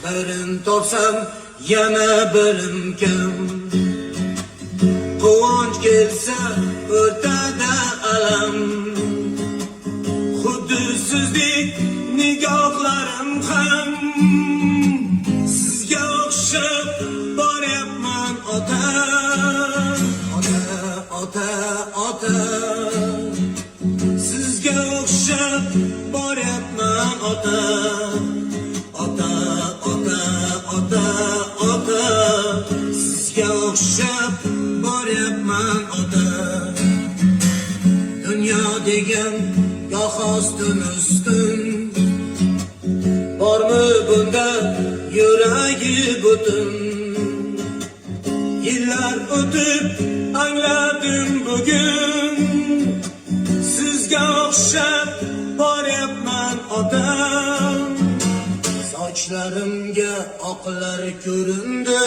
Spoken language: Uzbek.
birin topsam yana birim kam. Quvonch kelsa o'rtada alam, xuddi sizdek nigohlarim ham. Sizga o'xshab boryapman ota, ota, ota, ota. Sizga o'xshab boryapman ota, ota, ota, ota, ota. Sizga o'xshab boryapman ota. Dunyo degan goh ostin ustun, bormi bunda yuragi butun. Yillar o'tib angladim bugun, sizga o'xshab boryapman ota. Sochlarimga oqlar ko'rindi,